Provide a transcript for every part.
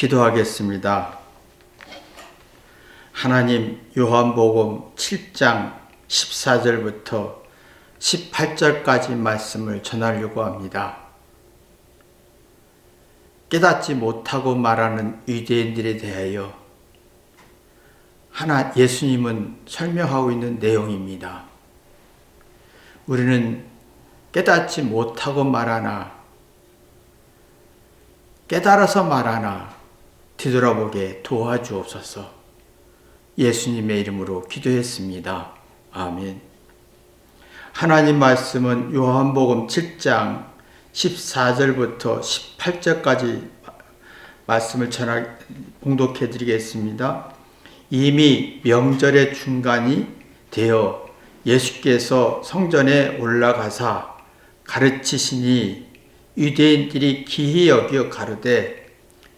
기도하겠습니다. 하나님, 요한복음 7장 14절부터 18절까지 말씀을 전하려고 합니다. 깨닫지 못하고 말하는 유대인들에 대하여 예수님은 설명하고 있는 내용입니다. 우리는 깨닫지 못하고 말하나 깨달아서 말하나 뒤돌아보게 도와주옵소서. 예수님의 이름으로 기도했습니다. 아멘. 하나님 말씀은 요한복음 7장 14절부터 18절까지 말씀을 봉독해 드리겠습니다. 이미 명절의 중간이 되어 예수께서 성전에 올라가사 가르치시니 유대인들이 기히 여겨 가로되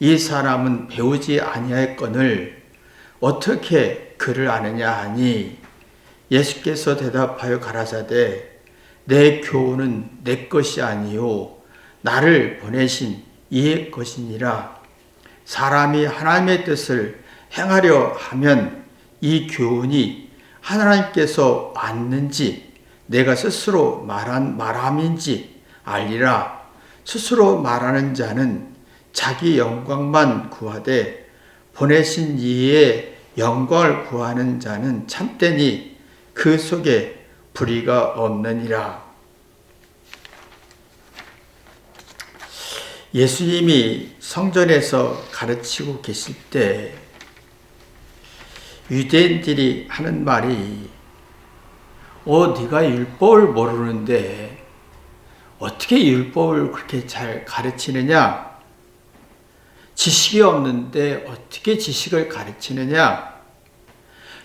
이 사람은 배우지 아니하였거늘 어떻게 그를 아느냐 하니 예수께서 대답하여 가라사대 내 교훈은 내 것이 아니요 나를 보내신 이의 것이니라. 사람이 하나님의 뜻을 행하려 하면 이 교훈이 하나님께서 왔는지 내가 스스로 말한 말함인지 알리라. 스스로 말하는 자는 자기 영광만 구하되 보내신 이의 영광을 구하는 자는 참되니 그 속에 불의가 없느니라. 예수님이 성전에서 가르치고 계실 때 유대인들이 하는 말이 네가 율법을 모르는데 어떻게 율법을 그렇게 잘 가르치느냐? 지식이 없는데 어떻게 지식을 가르치느냐?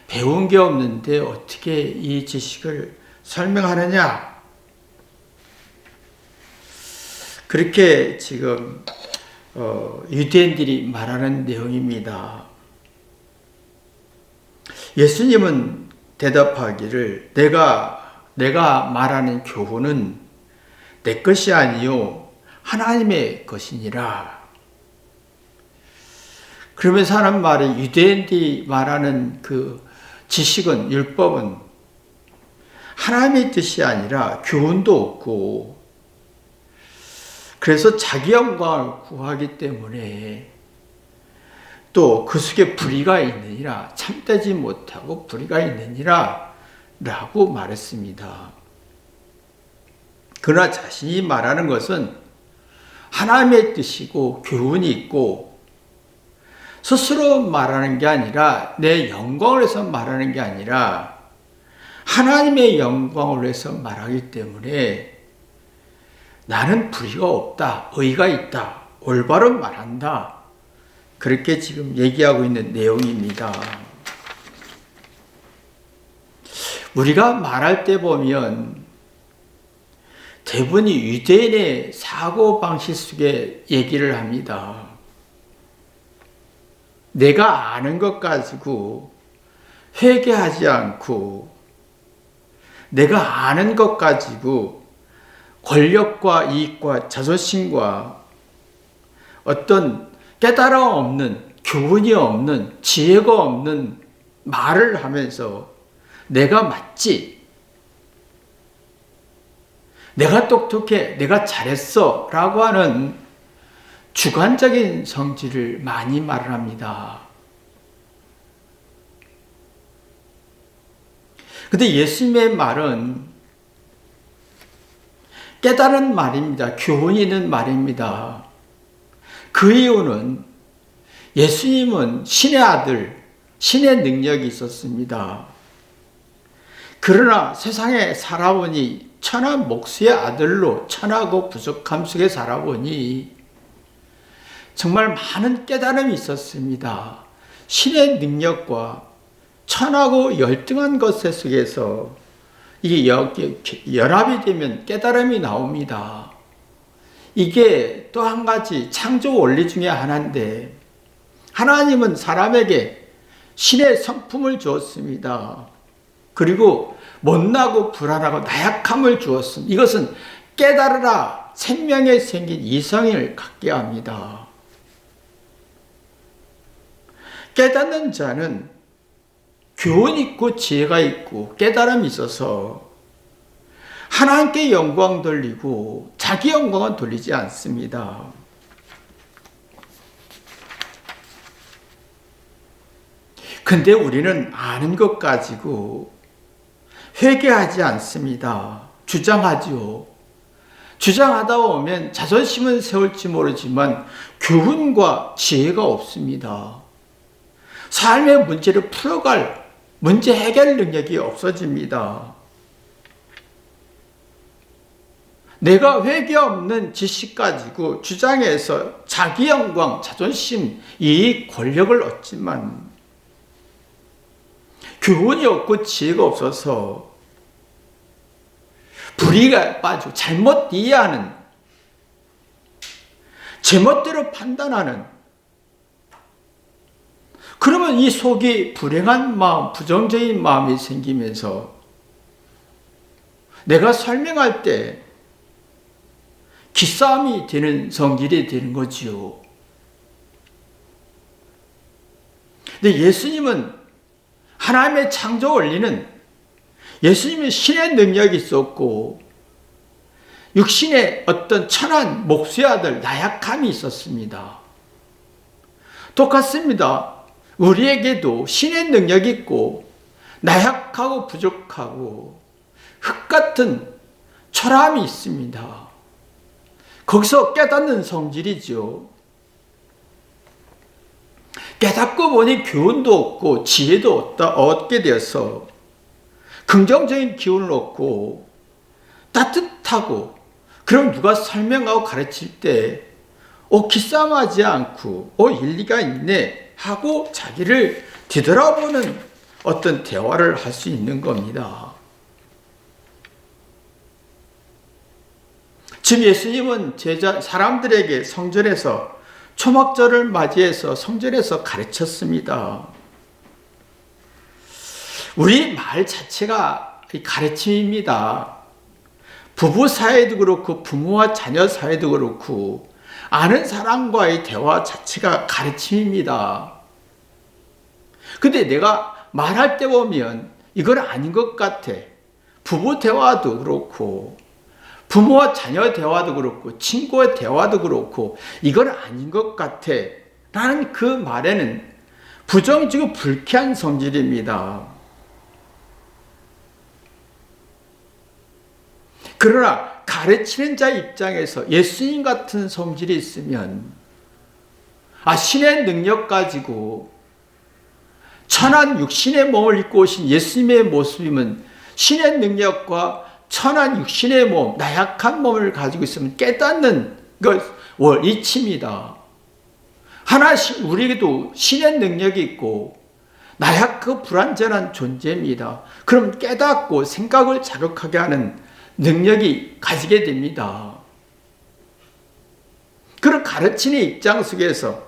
배운 게 없는데 어떻게 이 지식을 설명하느냐? 그렇게 지금 유대인들이 말하는 내용입니다. 예수님은 대답하기를 내가 말하는 교훈은 내 것이 아니요 하나님의 것이니라. 그러면서 하는 말이 유대인들이 말하는 그 지식은 율법은 하나님의 뜻이 아니라 교훈도 없고 그래서 자기 영광을 구하기 때문에 또 그 속에 불의가 있느니라 참되지 못하고 불의가 있느니라 라고 말했습니다. 그러나 자신이 말하는 것은 하나님의 뜻이고 교훈이 있고 스스로 말하는 게 아니라 내 영광을 위해서 말하는 게 아니라 하나님의 영광을 위해서 말하기 때문에 나는 불의가 없다, 의가 있다, 올바로 말한다. 그렇게 지금 얘기하고 있는 내용입니다. 우리가 말할 때 보면 대부분이 유대인의 사고방식 속에 얘기를 합니다. 내가 아는 것 가지고 회개하지 않고 내가 아는 것 가지고 권력과 이익과 자존심과 어떤 깨달음 없는 교훈이 없는 지혜가 없는 말을 하면서 내가 맞지, 내가 똑똑해, 내가 잘했어 라고 하는 주관적인 성질을 많이 말을 합니다. 근데 예수님의 말은 깨달은 말입니다. 교훈이 있는 말입니다. 그 이유는 예수님은 신의 아들, 신의 능력이 있었습니다. 그러나 세상에 살아보니 천하 목수의 아들로 천하고 부족함 속에 살아보니 정말 많은 깨달음이 있었습니다. 신의 능력과 천하고 열등한 것 속에서 이게 연합이 되면 깨달음이 나옵니다. 이게 또 한 가지 창조 원리 중에 하나인데 하나님은 사람에게 신의 성품을 주었습니다. 그리고 못나고 불안하고 나약함을 주었습니다. 이것은 깨달으라 생명에 생긴 이성을 갖게 합니다. 깨닫는 자는 교훈 있고 지혜가 있고 깨달음이 있어서 하나님께 영광 돌리고 자기 영광은 돌리지 않습니다. 근데 우리는 아는 것 가지고 회개하지 않습니다. 주장하지요. 주장하다 보면 자존심은 세울지 모르지만 교훈과 지혜가 없습니다. 삶의 문제를 풀어갈 문제 해결 능력이 없어집니다. 내가 회개 없는 지식 가지고 주장해서 자기 영광, 자존심, 이익, 권력을 얻지만 교훈이 없고 지혜가 없어서 불의가 빠지고 잘못 이해하는, 제멋대로 판단하는, 그러면 이 속이 불행한 마음, 부정적인 마음이 생기면서 내가 설명할 때 기싸움이 되는 성질이 되는 거지요. 근데 예수님은 하나님의 창조 원리는 예수님은 신의 능력이 있었고 육신의 어떤 천한 목수의 아들 나약함이 있었습니다. 똑같습니다. 우리에게도 신의 능력이 있고 나약하고 부족하고 흙 같은 초라함이 있습니다. 거기서 깨닫는 성질이죠. 깨닫고 보니 교훈도 없고 지혜도 얻게 되어서 긍정적인 기운을 얻고 따뜻하고, 그럼 누가 설명하고 가르칠 때 기싸움하지 않고 일리가 있네 하고 자기를 뒤돌아보는 어떤 대화를 할 수 있는 겁니다. 지금 예수님은 사람들에게 성전에서 초막절을 맞이해서 성전에서 가르쳤습니다. 우리 말 자체가 가르침입니다. 부부 사이도 그렇고 부모와 자녀 사이도 그렇고 아는 사람과의 대화 자체가 가르침입니다. 근데 내가 말할 때 보면 이건 아닌 것 같아. 부부 대화도 그렇고 부모와 자녀 대화도 그렇고 친구의 대화도 그렇고 이건 아닌 것 같아 라는 그 말에는 부정적이고 불쾌한 성질입니다. 그러나 가르치는 자 입장에서 예수님 같은 성질이 있으면 신의 능력 가지고 천한 육신의 몸을 입고 오신 예수님의 모습이면 신의 능력과 천한 육신의 몸, 나약한 몸을 가지고 있으면 깨닫는 것 원리치입니다. 하나씩 우리에게도 신의 능력이 있고 나약하고 불완전한 존재입니다. 그럼 깨닫고 생각을 자극하게 하는 능력이 가지게 됩니다. 그런 가르치는 입장 속에서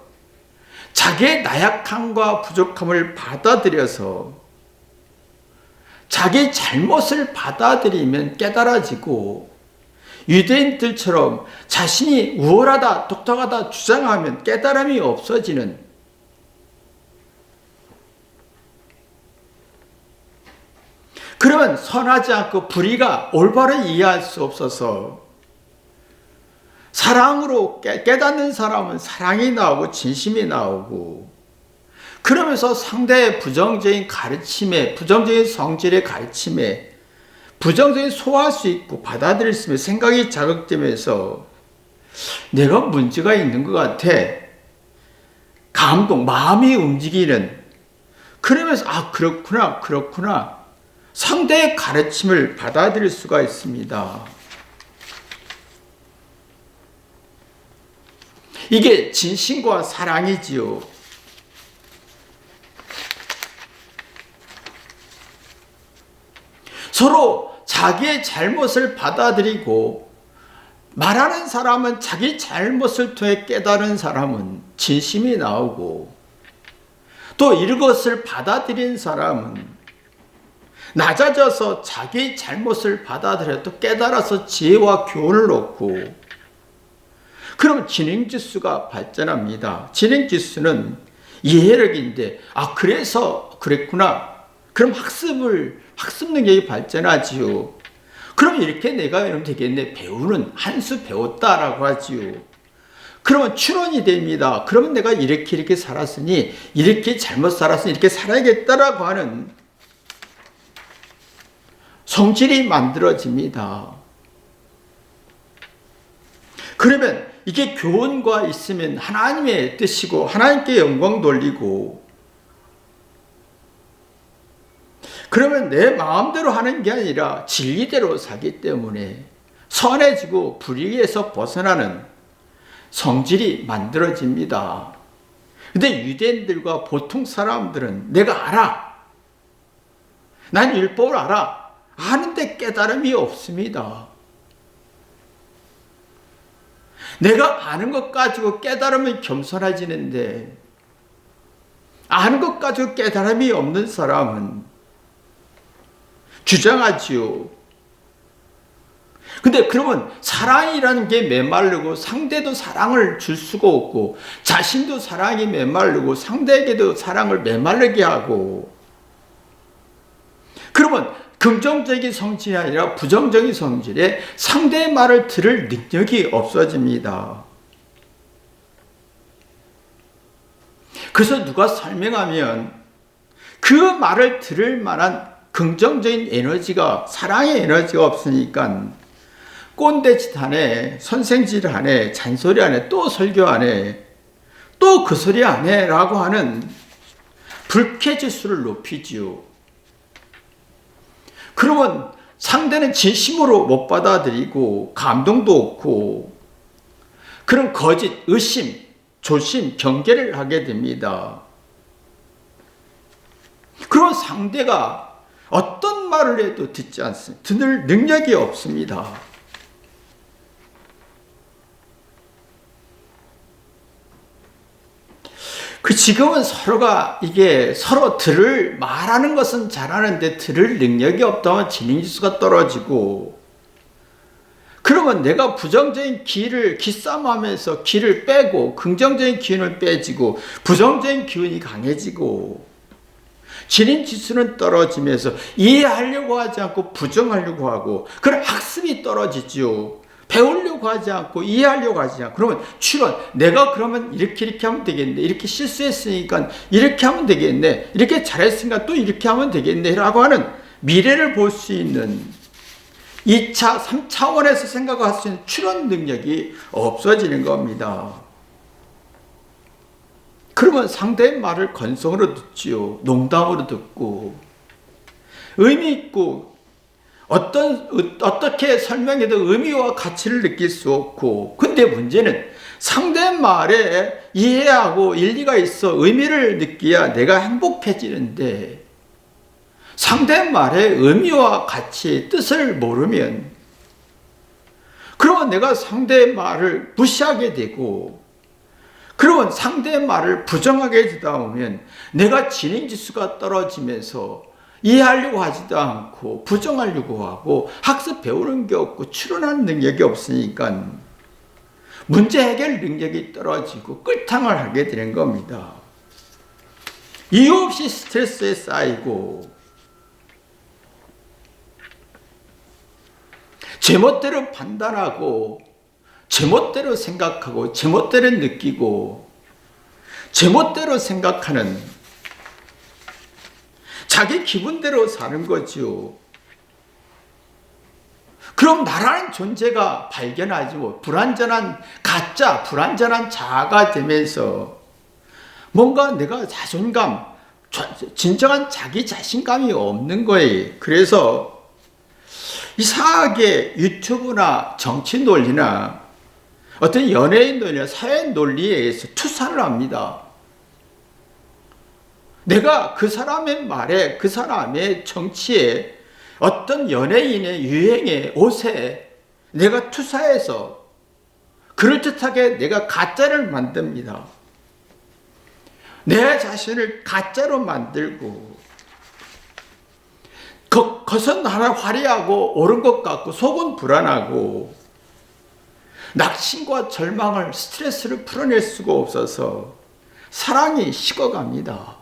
자기의 나약함과 부족함을 받아들여서 자기 잘못을 받아들이면 깨달아지고, 유대인들처럼 자신이 우월하다, 똑똑하다 주장하면 깨달음이 없어지는, 그러면 선하지 않고 불의가 올바로 이해할 수 없어서 사랑으로 깨닫는 사람은 사랑이 나오고 진심이 나오고, 그러면서 상대의 부정적인 가르침에, 부정적인 성질의 가르침에 부정적인 소화할 수 있고 받아들일 수 있는 생각이 자극되면서 내가 문제가 있는 것 같아. 감동, 마음이 움직이는, 그러면서 그렇구나 상대의 가르침을 받아들일 수가 있습니다. 이게 진심과 사랑이지요. 서로 자기의 잘못을 받아들이고 말하는 사람은 자기 잘못을 통해 깨달은 사람은 진심이 나오고, 또 이것을 받아들인 사람은 낮아져서 자기 잘못을 받아들여 또 깨달아서 지혜와 교훈을 얻고, 그럼 진행지수가 발전합니다. 진행지수는 이해력인데, 그래서 그랬구나. 그럼 학습 능력이 발전하지요. 그럼 이렇게 내가 이러면 되겠네. 배우는 한 수 배웠다라고 하지요. 그러면 추론이 됩니다. 그러면 내가 이렇게 살았으니, 이렇게 잘못 살았으니 이렇게 살아야겠다라고 하는 성질이 만들어집니다. 그러면 이게 교훈과 있으면 하나님의 뜻이고 하나님께 영광 돌리고, 그러면 내 마음대로 하는 게 아니라 진리대로 살기 때문에 선해지고 불의에서 벗어나는 성질이 만들어집니다. 근데 유대인들과 보통 사람들은 내가 알아. 난 율법을 알아. 아는데 깨달음이 없습니다. 내가 아는 것 가지고 깨달음이 겸손해지는데, 아는 것 가지고 깨달음이 없는 사람은 주장하지요. 근데 그러면 사랑이라는 게 메마르고 상대도 사랑을 줄 수가 없고, 자신도 사랑이 메마르고 상대에게도 사랑을 메마르게 하고, 그러면 긍정적인 성질이 아니라 부정적인 성질에 상대의 말을 들을 능력이 없어집니다. 그래서 누가 설명하면 그 말을 들을 만한 긍정적인 에너지가, 사랑의 에너지가 없으니까 꼰대짓 하네, 선생질 하네, 잔소리 하네, 또 설교 하네, 또 그 소리 하네 라고 하는 불쾌지수를 높이지요. 그러면 상대는 진심으로 못 받아들이고 감동도 없고, 그런 거짓, 의심, 조심, 경계를 하게 됩니다. 그러면 상대가 어떤 말을 해도 듣지 않습니다. 들을 능력이 없습니다. 지금은 서로 말하는 것은 잘하는데 들을 능력이 없다면 진행지수가 떨어지고, 그러면 내가 부정적인 기싸움하면서 기를 빼고 긍정적인 기운을 빼지고 부정적인 기운이 강해지고, 진행지수는 떨어지면서 이해하려고 하지 않고 부정하려고 하고, 그런 학습이 떨어지죠. 배우려고 하지 않고 이해하려고 하지 않고, 그러면 추론, 내가 그러면 이렇게 하면 되겠네, 이렇게 실수했으니까 이렇게 하면 되겠네, 이렇게 잘했으니까 또 이렇게 하면 되겠네 라고 하는 미래를 볼 수 있는 2차, 3차원에서 생각할 수 있는 추론 능력이 없어지는 겁니다. 그러면 상대의 말을 건성으로 듣지요. 농담으로 듣고, 의미 있고 어떻게 설명해도 의미와 가치를 느낄 수 없고, 근데 문제는 상대 말에 이해하고 일리가 있어 의미를 느껴야 내가 행복해지는데, 상대 말의 의미와 가치, 뜻을 모르면, 그러면 내가 상대의 말을 무시하게 되고, 그러면 상대의 말을 부정하게 되다 보면 내가 진행지수가 떨어지면서 이해하려고 하지도 않고 부정하려고 하고 학습 배우는 게 없고 추론하는 능력이 없으니까 문제 해결 능력이 떨어지고 끌탕을 하게 되는 겁니다. 이유 없이 스트레스에 쌓이고, 제멋대로 판단하고 제멋대로 생각하고 제멋대로 느끼고 제멋대로 생각하는, 자기 기분대로 사는 거죠. 그럼 나라는 존재가 발견하지 못, 불완전한 가짜, 불완전한 자아가 되면서 뭔가 내가 자존감, 진정한 자기 자신감이 없는 거예요. 그래서 이상하게 유튜브나 정치 논리나 어떤 연예인 논리나 사회 논리에 의해서 투사를 합니다. 내가 그 사람의 말에, 그 사람의 정치에, 어떤 연예인의 유행에, 옷에 내가 투사해서 그럴듯하게 내가 가짜를 만듭니다. 내 자신을 가짜로 만들고, 겉은 하나 화려하고 옳은 것 같고 속은 불안하고, 낙심과 절망을, 스트레스를 풀어낼 수가 없어서 사랑이 식어갑니다.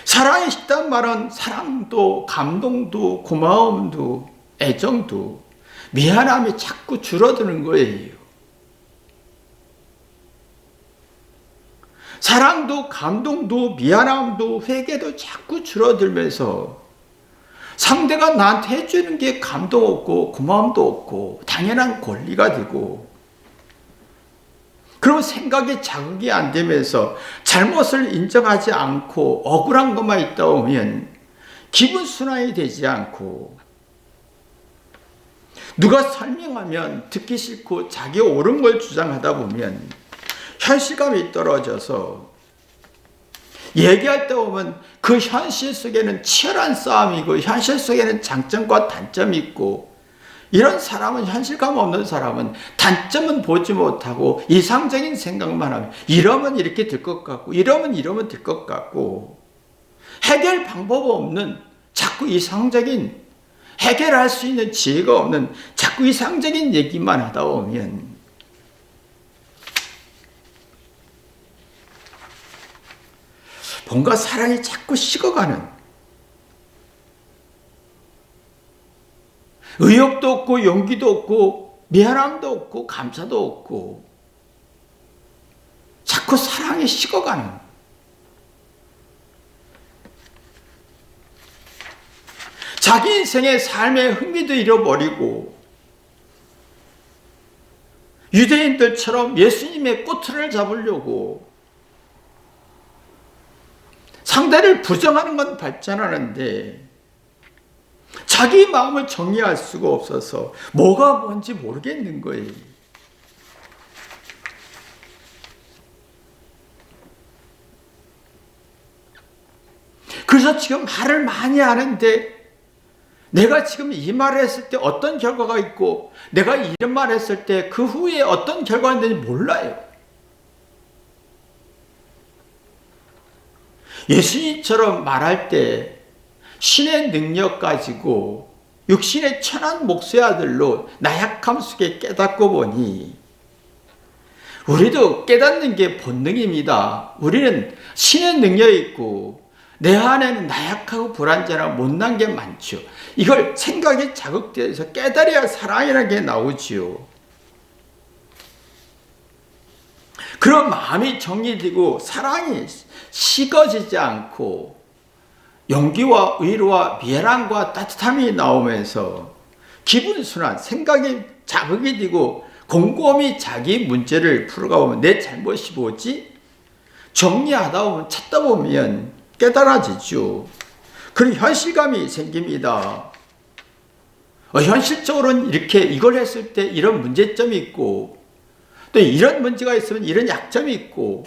사랑이 식단 말은 사랑도 감동도 고마움도 애정도 미안함이 자꾸 줄어드는 거예요. 사랑도 감동도 미안함도 회개도 자꾸 줄어들면서 상대가 나한테 해주는 게 감동 없고 고마움도 없고 당연한 권리가 되고, 그러면 생각에 자극이 안 되면서 잘못을 인정하지 않고 억울한 것만 있다 보면 기분 순환이 되지 않고, 누가 설명하면 듣기 싫고 자기 옳은 걸 주장하다 보면 현실감이 떨어져서 얘기할 때 보면 그 현실 속에는 치열한 싸움이고 현실 속에는 장점과 단점이 있고, 이런 사람은, 현실감 없는 사람은 단점은 보지 못하고 이상적인 생각만 하면 이러면 이렇게 될 것 같고 이러면 될 것 같고, 해결 방법 없는 자꾸 이상적인, 해결할 수 있는 지혜가 없는 자꾸 이상적인 얘기만 하다 보면 뭔가 사랑이 자꾸 식어가는, 의욕도 없고 용기도 없고 미안함도 없고 감사도 없고 자꾸 사랑이 식어가는, 자기 인생의 삶의 흥미도 잃어버리고 유대인들처럼 예수님의 꼬투리를 잡으려고 상대를 부정하는 건 발전하는데 자기 마음을 정리할 수가 없어서 뭐가 뭔지 모르겠는 거예요. 그래서 지금 말을 많이 하는데 내가 지금 이 말을 했을 때 어떤 결과가 있고 내가 이런 말을 했을 때 그 후에 어떤 결과가 있는지 몰라요. 예수님처럼 말할 때 신의 능력 가지고 육신의 천한 목수의 아들로 나약함 속에 깨닫고 보니 우리도 깨닫는 게 본능입니다. 우리는 신의 능력이 있고 내 안에는 나약하고 불완전하고 못난 게 많죠. 이걸 생각이 자극돼서 깨달아야 사랑이라는 게 나오지요. 그런 마음이 정리되고 사랑이 식어지지 않고 용기와 의로와 미안함과 따뜻함이 나오면서 기분 순환, 생각이 자극이 되고 곰곰이 자기 문제를 풀어가 보면 내 잘못이 뭐지? 정리하다 보면 찾다 보면 깨달아지죠. 그런 현실감이 생깁니다. 현실적으로는 이렇게 이걸 했을 때 이런 문제점이 있고 또 이런 문제가 있으면 이런 약점이 있고,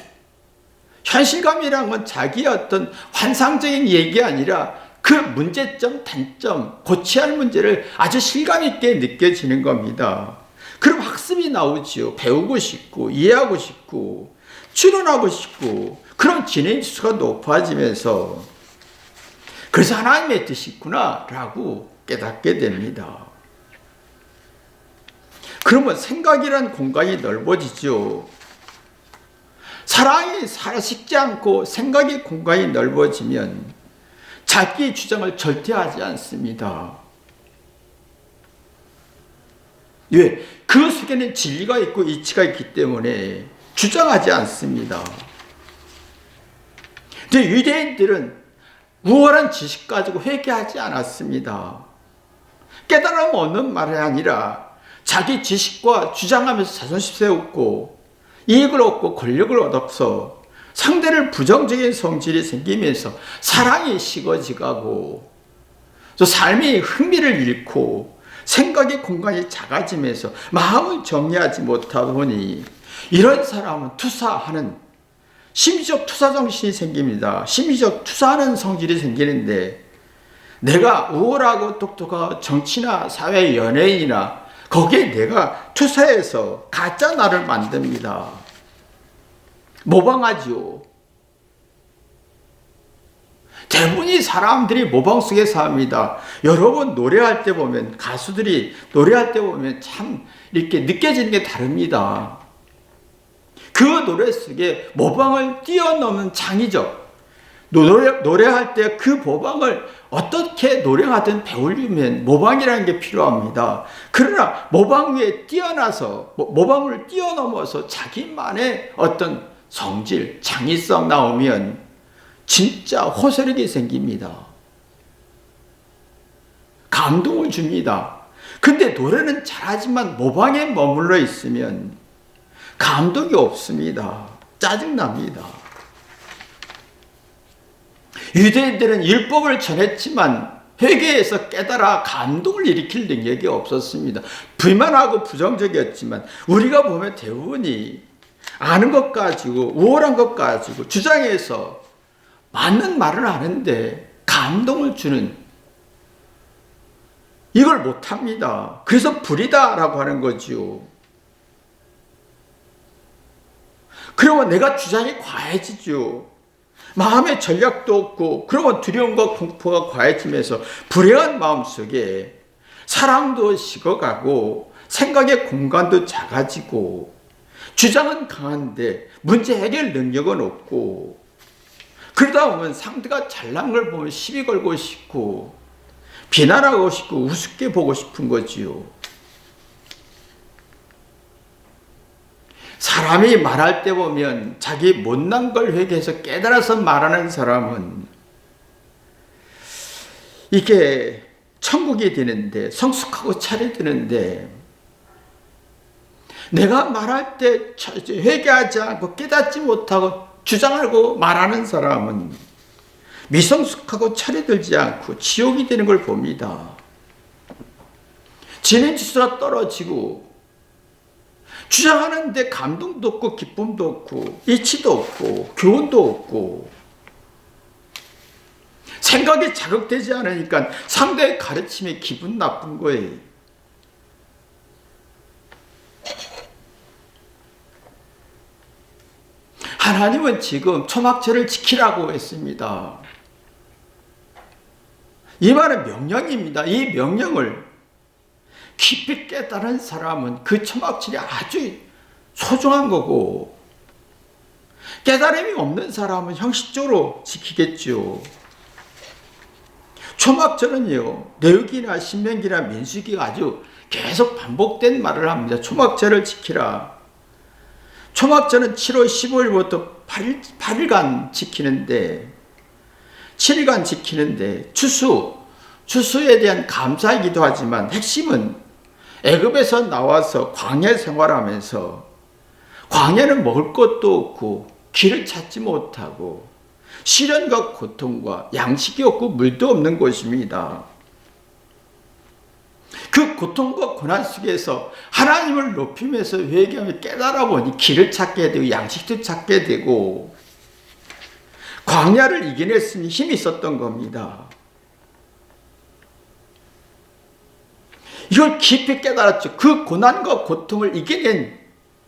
현실감이란 건 자기의 어떤 환상적인 얘기 아니라 그 문제점, 단점, 고쳐야 할 문제를 아주 실감 있게 느껴지는 겁니다. 그럼 학습이 나오지요. 배우고 싶고 이해하고 싶고 추론하고 싶고, 그럼 진행수가 높아지면서 그래서 하나님의 뜻이 있구나 라고 깨닫게 됩니다. 그러면 생각이란 공간이 넓어지죠. 사랑이 식지 않고 생각의 공간이 넓어지면 자기 주장을 절대 하지 않습니다. 왜? 그 속에는 진리가 있고 이치가 있기 때문에 주장하지 않습니다. 근데 유대인들은 우월한 지식 가지고 회개하지 않았습니다. 깨달음 없는 말이 아니라 자기 지식과 주장하면서 자존심 세웠고 이익을 얻고 권력을 얻어서 상대를 부정적인 성질이 생기면서 사랑이 식어지고 또 삶의 흥미를 잃고 생각의 공간이 작아지면서 마음을 정리하지 못하다 보니 이런 사람은 투사하는 심리적 투사 정신이 생깁니다. 심리적 투사하는 성질이 생기는데 내가 우월하고 똑똑하고 정치나 사회 연예인이나 거기에 내가 투사해서 가짜 나를 만듭니다. 모방하죠. 대부분의 사람들이 모방 속에 삽니다. 여러분 노래할 때 보면, 가수들이 노래할 때 보면 참 이렇게 느껴지는 게 다릅니다. 그 노래 속에 모방을 뛰어넘는 창의적, 노래할 때 그 모방을 어떻게 노래하든 배우려면 모방이라는 게 필요합니다. 그러나 모방 위에 뛰어나서, 모방을 뛰어넘어서 자기만의 어떤 성질, 창의성 나오면 진짜 호소력이 생깁니다. 감동을 줍니다. 근데 노래는 잘하지만 모방에 머물러 있으면 감동이 없습니다. 짜증납니다. 유대인들은 율법을 전했지만 회개해서 깨달아 감동을 일으킬 능력이 없었습니다. 불만하고 부정적이었지만 우리가 보면 대부분이 아는 것 가지고, 우월한 것 가지고 주장해서 맞는 말은 아는데 감동을 주는, 이걸 못합니다. 그래서 불이다라고 하는 거지요. 그러면 내가 주장이 과해지죠. 마음의 전략도 없고, 그러면 두려움과 공포가 과해지면서 불행한 마음속에 사랑도 식어가고 생각의 공간도 작아지고, 주장은 강한데 문제 해결 능력은 없고, 그러다 보면 상대가 잘난 걸 보면 시비 걸고 싶고 비난하고 싶고 우습게 보고 싶은 거지요. 사람이 말할 때 보면 자기 못난 걸 회개해서 깨달아서 말하는 사람은 이게 천국이 되는데, 성숙하고 차려드는데, 내가 말할 때 회개하지 않고 깨닫지 못하고 주장하고 말하는 사람은 미성숙하고 차려들지 않고 지옥이 되는 걸 봅니다. 진행 지수가 떨어지고, 주장하는데 감동도 없고 기쁨도 없고 이치도 없고 교훈도 없고, 생각이 자극되지 않으니까 상대의 가르침에 기분 나쁜 거예요. 하나님은 지금 초막절을 지키라고 했습니다. 이 말은 명령입니다. 이 명령을 깊이 깨달은 사람은 그 초막절이 아주 소중한 거고, 깨달음이 없는 사람은 형식적으로 지키겠죠. 초막절은요, 레위기나 신명기나 민수기가 아주 계속 반복된 말을 합니다. 초막절을 지키라. 초막절은 7월 15일부터 8일간 지키는데, 7일간 지키는데 추수에 대한 감사이기도 하지만 핵심은 애굽에서 나와서 광야 생활하면서, 광야는 먹을 것도 없고 길을 찾지 못하고 시련과 고통과 양식이 없고 물도 없는 곳입니다. 그 고통과 고난 속에서 하나님을 높이면서 회개하며 깨달아 보니 길을 찾게 되고 양식도 찾게 되고, 광야를 이겨냈으니 힘이 있었던 겁니다. 이걸 깊이 깨달았죠. 그 고난과 고통을 이겨낸,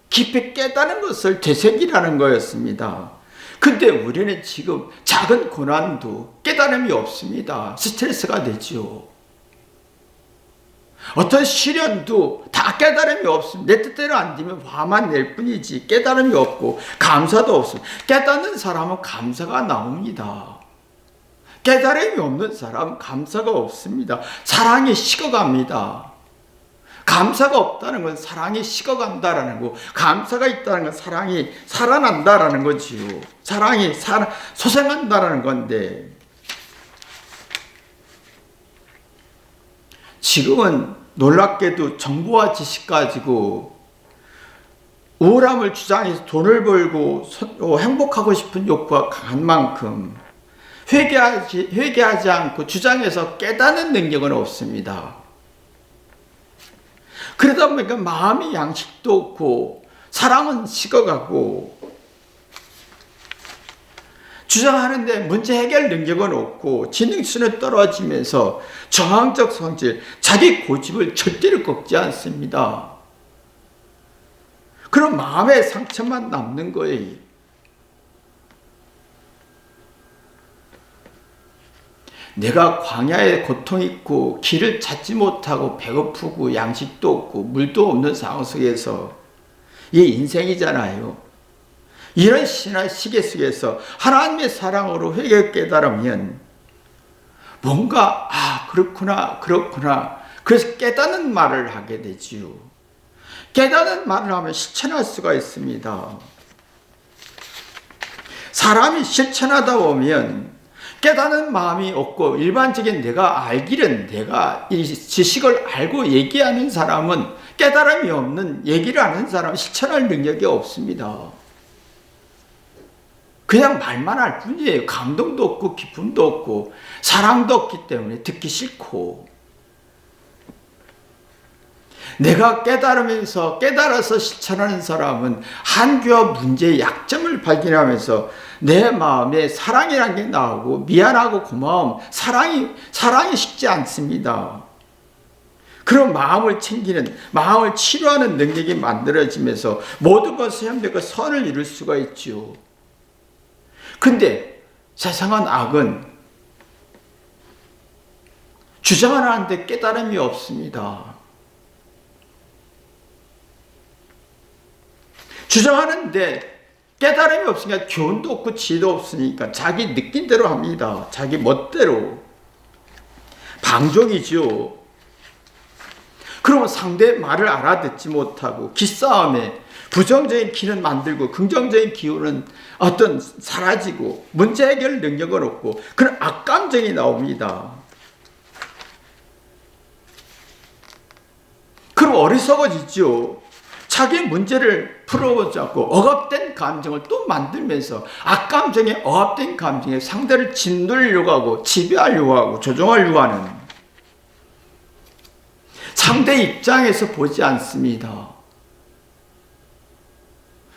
깊이 깨달은 것을 되새기라는 거였습니다. 근데 우리는 지금 작은 고난도 깨달음이 없습니다. 스트레스가 되죠. 어떤 시련도 다 깨달음이 없습니다. 내 뜻대로 안 되면 화만 낼 뿐이지 깨달음이 없고 감사도 없습니다. 깨닫는 사람은 감사가 나옵니다. 깨달음이 없는 사람은 감사가 없습니다. 사랑이 식어갑니다. 감사가 없다는 건 사랑이 식어간다라는 거, 감사가 있다는 건 사랑이 살아난다라는 거지요. 사랑이 소생한다라는 건데, 지금은 놀랍게도 정보와 지식 가지고 우월함을 주장해서 돈을 벌고 행복하고 싶은 욕구가 강한 만큼 회개하지 않고 주장해서 깨닫는 능력은 없습니다. 그러다 보니까 마음이 양식도 없고 사랑은 식어가고, 주장하는데 문제 해결 능력은 없고 지능수는 떨어지면서 저항적 성질, 자기 고집을 절대로 꺾지 않습니다. 그럼 마음의 상처만 남는 거예요. 내가 광야에 고통이 있고 길을 찾지 못하고 배고프고 양식도 없고 물도 없는 상황 속에서 이 인생이잖아요. 이런 신화 시계 속에서 하나님의 사랑으로 회개 깨달으면 뭔가 그렇구나 그래서 깨닫는 말을 하게 되지요. 깨닫는 말을 하면 실천할 수가 있습니다. 사람이 실천하다 보면 깨닫는 마음이 없고 일반적인 내가 알기는 내가 이 지식을 알고 얘기하는 사람은 깨달음이 없는 얘기를 하는 사람은 실천할 능력이 없습니다. 그냥 말만 할 뿐이에요. 감동도 없고 기쁨도 없고 사랑도 없기 때문에 듣기 싫고, 내가 깨달아서 실천하는 사람은 한계와 문제의 약점을 발견하면서 내 마음에 사랑이라는 게 나오고 미안하고 고마움, 사랑이 식지 않습니다. 그런 마음을 챙기는, 마음을 치료하는 능력이 만들어지면서 모든 것을 협력하고 선을 이룰 수가 있죠. 근데 세상은 악은 주장을 하는데 깨달음이 없습니다. 주장하는데 깨달음이 없으니까 교훈도 없고 지혜도 없으니까 자기 느낀 대로 합니다. 자기 멋대로. 방종이죠. 그러면 상대의 말을 알아듣지 못하고 기싸움에 부정적인 기는 만들고 긍정적인 기운은 사라지고 문제 해결 능력은 없고 그런 악감정이 나옵니다. 그럼 어리석어지죠. 자기 문제를 풀어보지 않고 억압된 감정을 또 만들면서 악감정에 억압된 감정에 상대를 짓누르려고 하고 지배하려고 하고 조종하려고 하는, 상대 입장에서 보지 않습니다.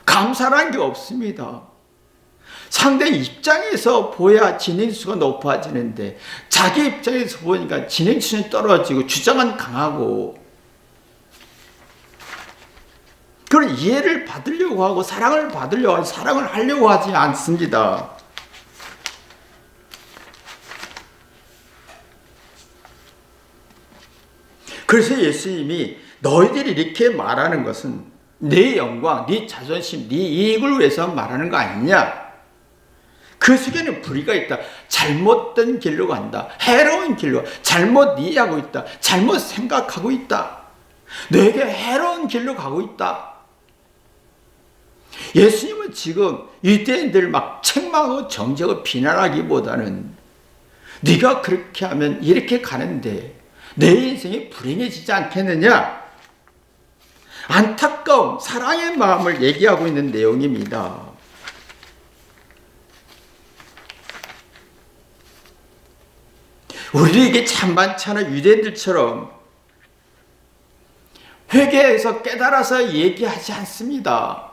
감사라는 게 없습니다. 상대 입장에서 보야 진행수가 높아지는데 자기 입장에서 보니까 진행수는 떨어지고 주장은 강하고, 그런 이해를 받으려고 하고 사랑을 받으려고 하고 사랑을 하려고 하지 않습니다. 그래서 예수님이 너희들이 이렇게 말하는 것은 네 영광, 네 자존심, 네 이익을 위해서 말하는 거 아니냐? 그 속에는 불의가 있다. 잘못된 길로 간다. 해로운 길로, 잘못 이해하고 있다. 잘못 생각하고 있다. 너에게 해로운 길로 가고 있다. 예수님은 지금 유대인들 막 책망하고 정죄하고 비난하기보다는 네가 그렇게 하면 이렇게 가는데 내 인생이 불행해지지 않겠느냐? 안타까움, 사랑의 마음을 얘기하고 있는 내용입니다. 우리에게 참 많잖아요. 유대인들처럼 회개해서 깨달아서 얘기하지 않습니다.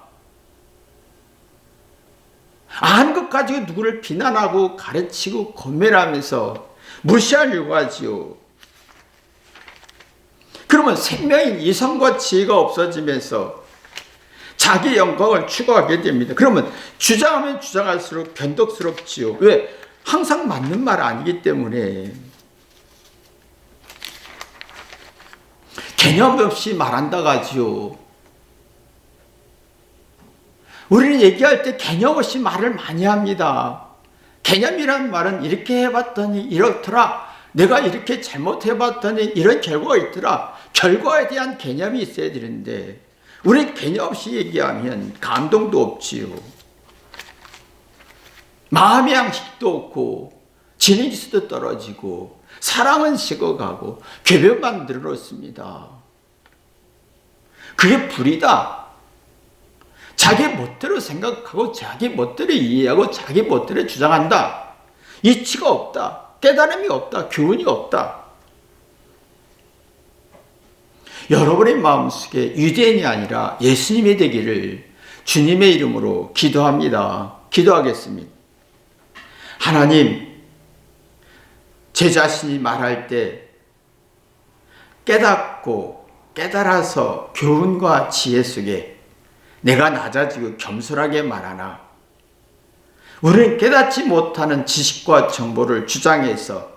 아는 것 가지고 누구를 비난하고 가르치고 권면하면서 무시하려고 하지요. 그러면 생명인 이성과 지혜가 없어지면서 자기 영광을 추구하게 됩니다. 그러면 주장하면 주장할수록 변덕스럽지요. 왜? 항상 맞는 말 아니기 때문에. 개념 없이 말한다고 하지요. 우리는 얘기할 때 개념 없이 말을 많이 합니다. 개념이란 말은 이렇게 해봤더니 이렇더라. 내가 이렇게 잘못해봤더니 이런 결과가 있더라. 결과에 대한 개념이 있어야 되는데 우리 개념 없이 얘기하면 감동도 없지요. 마음의 양식도 없고 진행지수도 떨어지고 사랑은 식어가고 궤변만 늘어놓습니다. 그게 불이다. 자기 멋대로 생각하고 자기 멋대로 이해하고 자기 멋대로 주장한다. 이치가 없다. 깨달음이 없다. 교훈이 없다. 여러분의 마음속에 유대인이 아니라 예수님이 되기를 주님의 이름으로 기도합니다. 기도하겠습니다. 하나님, 제 자신이 말할 때 깨닫고 깨달아서 교훈과 지혜 속에 내가 낮아지고 겸손하게 말하나 우리는 깨닫지 못하는 지식과 정보를 주장해서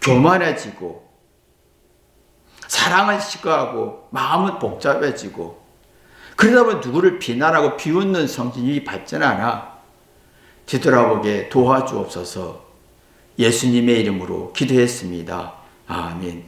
교만해지고 사랑은 식어하고 마음은 복잡해지고 그러다 보면 누구를 비난하고 비웃는 성질이 발전하나 뒤돌아보게 도와주옵소서. 예수님의 이름으로 기도했습니다. 아멘.